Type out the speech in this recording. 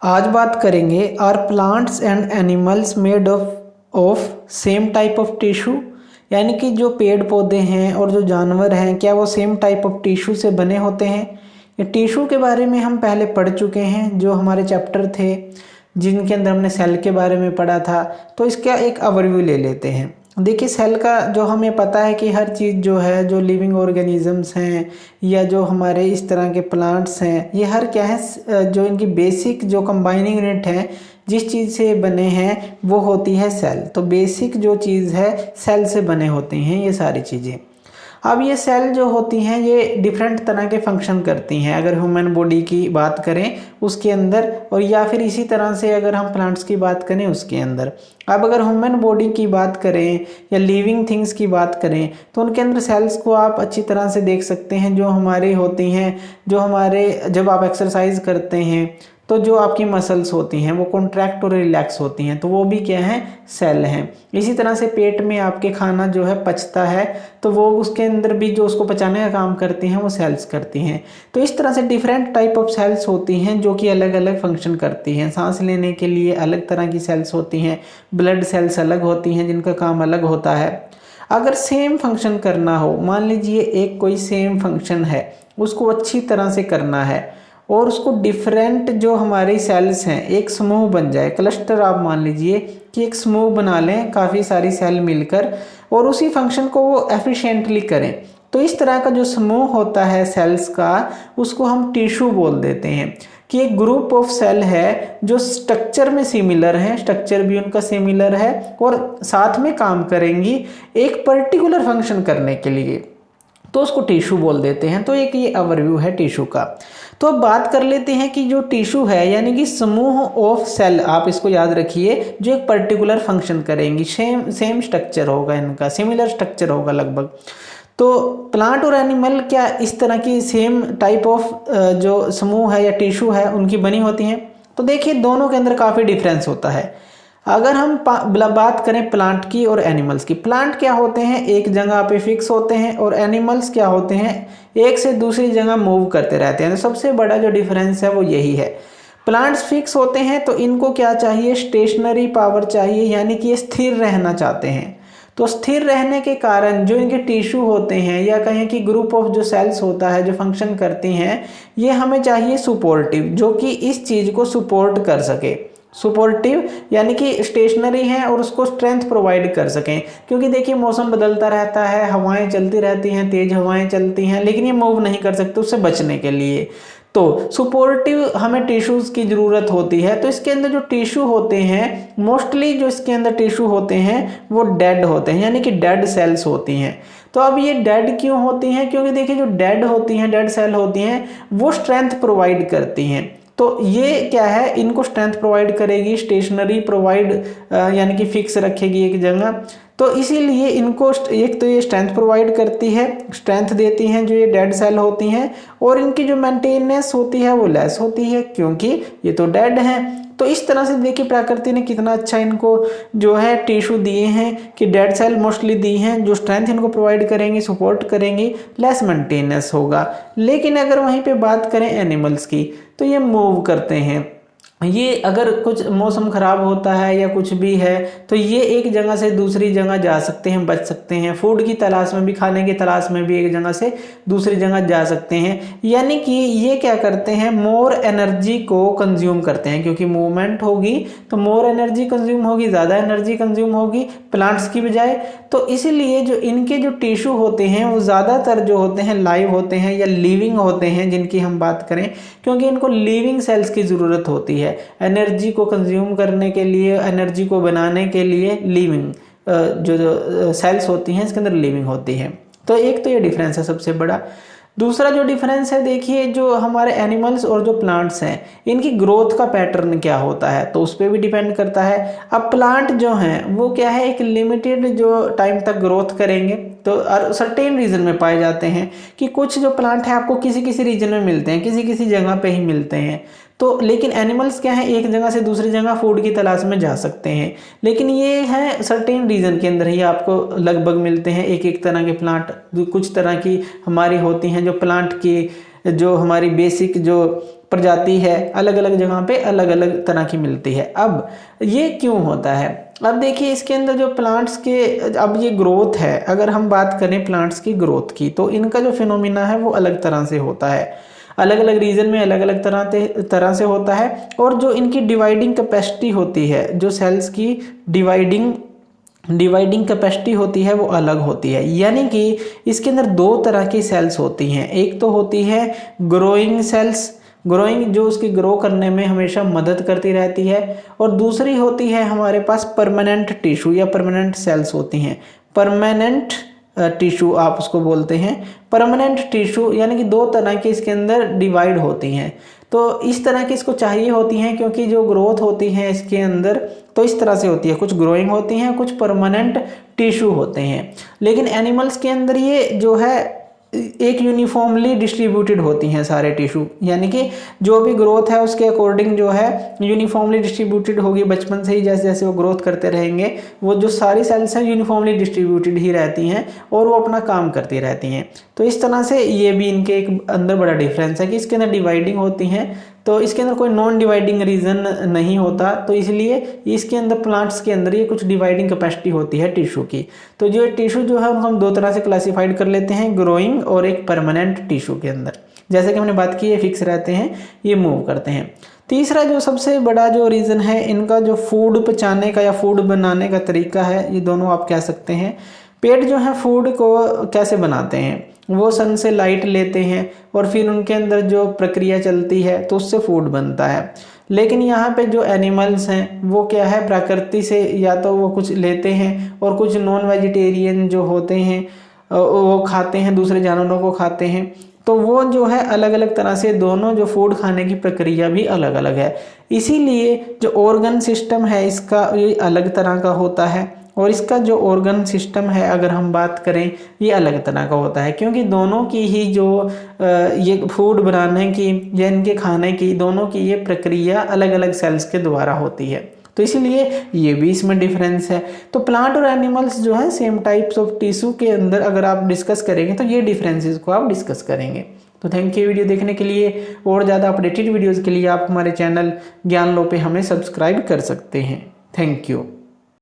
आज बात करेंगे are plants and animals made of same type of tissue, यानी कि जो पेड़ पौधे हैं और जो जानवर हैं क्या वो सेम टाइप ऑफ टिश्यू से बने होते हैं। ये टिश्यू के बारे में हम पहले पढ़ चुके हैं, जो हमारे चैप्टर थे जिनके अंदर हमने सेल के बारे में पढ़ा था। तो इसका एक ओवरव्यू ले लेते हैं। देखिए, सेल का जो हमें पता है कि हर चीज़ जो है, जो लिविंग ऑर्गेनिजम्स हैं या जो हमारे इस तरह के प्लांट्स हैं, ये हर क्या है, जो इनकी बेसिक जो कंबाइनिंग यूनिट है जिस चीज़ से बने हैं वो होती है सेल। तो बेसिक जो चीज़ है सेल से बने होते हैं ये सारी चीज़ें। अब ये सेल जो होती हैं ये डिफरेंट तरह के फंक्शन करती हैं। अगर ह्यूमन बॉडी की बात करें उसके अंदर, और या फिर इसी तरह से अगर हम प्लांट्स की बात करें उसके अंदर। अब अगर ह्यूमन बॉडी की बात करें या लिविंग थिंग्स की बात करें तो उनके अंदर सेल्स को आप अच्छी तरह से देख सकते हैं। जो हमारी होती हैं, जो हमारे जब आप एक्सरसाइज करते हैं तो जो आपकी मसल्स होती हैं वो कॉन्ट्रैक्ट और रिलैक्स होती हैं, तो वो भी क्या है, सेल हैं। इसी तरह से पेट में आपके खाना जो है पचता है तो वो उसके अंदर भी जो उसको पचाने का काम करती हैं वो सेल्स करती हैं। तो इस तरह से डिफरेंट टाइप ऑफ सेल्स होती हैं जो कि अलग अलग फंक्शन करती हैं। सांस लेने के लिए अलग तरह की सेल्स होती हैं, ब्लड सेल्स अलग होती हैं जिनका काम अलग होता है। अगर सेम फंक्शन करना हो, मान लीजिए एक कोई सेम फंक्शन है, उसको अच्छी तरह से करना है और उसको डिफरेंट जो हमारी सेल्स हैं एक समूह बन जाए, क्लस्टर आप मान लीजिए कि एक समूह बना लें काफ़ी सारी सेल मिलकर और उसी फंक्शन को वो एफिशिएंटली करें, तो इस तरह का जो समूह होता है सेल्स का उसको हम टिश्यू बोल देते हैं। कि एक ग्रुप ऑफ सेल है जो स्ट्रक्चर में सिमिलर है, स्ट्रक्चर भी उनका सिमिलर है और साथ में काम करेंगी एक पर्टिकुलर फंक्शन करने के लिए, तो उसको टिश्यू बोल देते हैं। तो एक ये ओवरव्यू है टिश्यू का। तो अब बात कर लेते हैं कि जो टिश्यू है यानी कि समूह ऑफ सेल, आप इसको याद रखिए, जो एक पर्टिकुलर फंक्शन करेंगी, सेम स्ट्रक्चर होगा, इनका सिमिलर स्ट्रक्चर होगा लगभग। तो प्लांट और एनिमल क्या इस तरह की सेम टाइप ऑफ जो समूह है या टिश्यू है उनकी बनी होती हैं? तो देखिए दोनों के अंदर काफ़ी डिफरेंस होता है। अगर हम बात करें प्लांट की और एनिमल्स की, प्लांट क्या होते हैं, एक जगह पे फिक्स होते हैं, और एनिमल्स क्या होते हैं, एक से दूसरी जगह मूव करते रहते हैं। तो सबसे बड़ा जो डिफरेंस है वो यही है। प्लांट्स फिक्स होते हैं तो इनको क्या चाहिए, स्टेशनरी पावर चाहिए, यानी कि ये स्थिर रहना चाहते हैं। तो स्थिर रहने के कारण जो इनके टिश्यू होते हैं या कहें कि ग्रुप ऑफ जो सेल्स होता है जो फंक्शन करती हैं, ये हमें चाहिए सपोर्टिव, जो कि इस चीज़ को सपोर्ट कर सके। सपोर्टिव यानी कि स्टेशनरी हैं और उसको स्ट्रेंथ प्रोवाइड कर सकें, क्योंकि देखिए मौसम बदलता रहता है, हवाएं चलती रहती हैं, तेज हवाएं चलती हैं, लेकिन ये मूव नहीं कर सकते उससे बचने के लिए। तो सपोर्टिव हमें टिश्यूज़ की ज़रूरत होती है। तो इसके अंदर जो टिश्यू होते हैं, मोस्टली जो इसके अंदर टिश्यू होते हैं वो डेड होते हैं, यानी कि डेड सेल्स होती हैं। तो अब ये डेड क्यों होती हैं? क्योंकि देखिए जो डेड होती हैं, डेड सेल होती हैं, वो स्ट्रेंथ प्रोवाइड करती हैं। तो ये क्या है, इनको स्ट्रेंथ प्रोवाइड करेगी, स्टेशनरी प्रोवाइड यानी कि फिक्स रखेगी एक जगह। तो इसीलिए इनको एक तो ये स्ट्रेंथ प्रोवाइड करती है, स्ट्रेंथ देती हैं जो ये डेड सेल होती हैं, और इनकी जो मेंटेनेंस होती है वो लेस होती है क्योंकि ये तो डेड हैं। तो इस तरह से देखिए प्रकृति ने कितना अच्छा इनको जो है टिश्यू दिए हैं कि डेड सेल मोस्टली दी हैं जो स्ट्रेंथ इनको प्रोवाइड करेंगी, सपोर्ट करेंगी, लेस मेंटेनेंस होगा। लेकिन अगर वहीं पे बात करें एनिमल्स की तो ये मूव करते हैं। ये अगर कुछ मौसम ख़राब होता है या कुछ भी है तो ये एक जगह से दूसरी जगह जा सकते हैं, बच सकते हैं। फूड की तलाश में भी, खाने की तलाश में भी एक जगह से दूसरी जगह जा सकते हैं। यानी कि ये क्या करते हैं, मोर एनर्जी को कंज्यूम करते हैं, क्योंकि मूवमेंट होगी तो मोर एनर्जी कंज्यूम होगी, ज़्यादा एनर्जी कंज्यूम होगी प्लांट्स की बजाय। तो इसीलिए जो इनके जो टिश्यू होते हैं वो ज़्यादातर जो होते हैं लाइव होते हैं या लिविंग होते हैं जिनकी हम बात करें, क्योंकि इनको लिविंग सेल्स की ज़रूरत होती है एनर्जी को कंज्यूम करने के लिए, एनर्जी को बनाने के लिए। लिविंग जो सेल्स होती हैं इसके अंदर लिविंग होती है। तो एक तो ये डिफरेंस है सबसे बड़ा। दूसरा जो डिफरेंस है, देखिए जो हमारे एनिमल्स और जो प्लांट्स हैं इनकी ग्रोथ का पैटर्न क्या होता है, तो उस पर भी डिपेंड करता है। अब प्लांट जो हैं वो क्या है, एक लिमिटेड जो टाइम तक ग्रोथ करेंगे, तो सर्टेन रीजन में पाए जाते हैं कि कुछ जो प्लांट है आपको किसी किसी रीजन में मिलते हैं, किसी किसी जगह पे ही मिलते हैं। तो लेकिन एनिमल्स क्या है, एक जगह से दूसरी जगह फूड की तलाश में जा सकते हैं, लेकिन ये है सर्टेन रीजन के अंदर ही आपको लगभग मिलते हैं। एक एक तरह के प्लांट, कुछ तरह की हमारी होती हैं जो प्लांट की जो हमारी बेसिक जो प्रजाति है अलग अलग जगह पे अलग अलग तरह की मिलती है। अब ये क्यों होता है? अब देखिए इसके अंदर जो प्लांट्स के अब ये ग्रोथ है, अगर हम बात करें प्लांट्स की ग्रोथ की, तो इनका जो फिनोमिना है वो अलग तरह से होता है, अलग अलग रीजन में अलग अलग तरह से होता है। और जो इनकी डिवाइडिंग कैपेसिटी होती है, जो सेल्स की डिवाइडिंग कैपेसिटी होती है वो अलग होती है। यानी कि इसके अंदर दो तरह की सेल्स होती हैं। एक तो होती है ग्रोइंग सेल्स, ग्रोइंग जो उसकी ग्रो करने में हमेशा मदद करती रहती है, और दूसरी होती है हमारे पास परमानेंट टिश्यू या परमानेंट सेल्स होती हैं। परमानेंट टिश्यू आप उसको बोलते हैं। परमानेंट टिश्यू यानी कि दो तरह की इसके अंदर डिवाइड होती हैं। तो इस तरह की इसको चाहिए होती हैं, क्योंकि जो ग्रोथ होती है इसके अंदर तो इस तरह से होती है, कुछ ग्रोइंग होती हैं, कुछ परमानेंट टिश्यू होते हैं। लेकिन एनिमल्स के अंदर ये जो है एक यूनिफॉर्मली डिस्ट्रीब्यूटेड होती हैं सारे टिश्यू, यानी कि जो भी ग्रोथ है उसके अकॉर्डिंग जो है यूनिफॉर्मली डिस्ट्रीब्यूटेड होगी। बचपन से ही जैसे जैसे वो ग्रोथ करते रहेंगे वो जो सारी सेल्स हैं यूनिफॉर्मली डिस्ट्रीब्यूटेड ही रहती हैं और वो अपना काम करती रहती हैं। तो इस तरह से ये भी इनके एक अंदर बड़ा डिफरेंस है कि इसके अंदर डिवाइडिंग होती हैं, तो इसके अंदर कोई नॉन डिवाइडिंग रीजन नहीं होता। तो इसलिए इसके अंदर प्लांट्स के अंदर ये कुछ डिवाइडिंग कैपेसिटी होती है टिश्यू की। तो जो टिश्यू जो है उनको हम दो तरह से क्लासिफाइड कर लेते हैं, ग्रोइंग और एक परमानेंट टिश्यू के अंदर। जैसे कि हमने बात की ये फिक्स रहते हैं, ये मूव करते हैं। तीसरा जो सबसे बड़ा जो रीज़न है इनका जो फूड पचाने का या फूड बनाने का तरीका है, ये दोनों आप कह सकते हैं। पेड़ जो है फूड को कैसे बनाते हैं, वो सन से लाइट लेते हैं और फिर उनके अंदर जो प्रक्रिया चलती है तो उससे फूड बनता है। लेकिन यहाँ पे जो एनिमल्स हैं वो क्या है, प्रकृति से या तो वो कुछ लेते हैं और कुछ नॉन वेजिटेरियन जो होते हैं वो खाते हैं, दूसरे जानवरों को खाते हैं। तो वो जो है अलग अलग तरह से दोनों जो फूड खाने की प्रक्रिया भी अलग अलग है। इसीलिए जो ऑर्गन सिस्टम है इसका ये अलग तरह का होता है, और इसका जो ऑर्गन सिस्टम है अगर हम बात करें ये अलग तरह का होता है, क्योंकि दोनों की ही जो ये फूड बनाने की या इनके खाने की दोनों की ये प्रक्रिया अलग अलग सेल्स के द्वारा होती है। तो इसीलिए ये भी इसमें डिफरेंस है। तो प्लांट और एनिमल्स जो है सेम टाइप्स ऑफ टिश्यू के अंदर अगर आप डिस्कस करेंगे तो ये डिफरेंसेस को आप डिस्कस करेंगे। तो थैंक यू वीडियो देखने के लिए। और ज़्यादा अपडेटेड वीडियोज़ के लिए आप हमारे चैनल ज्ञान लो पे हमें सब्सक्राइब कर सकते हैं। Thank you.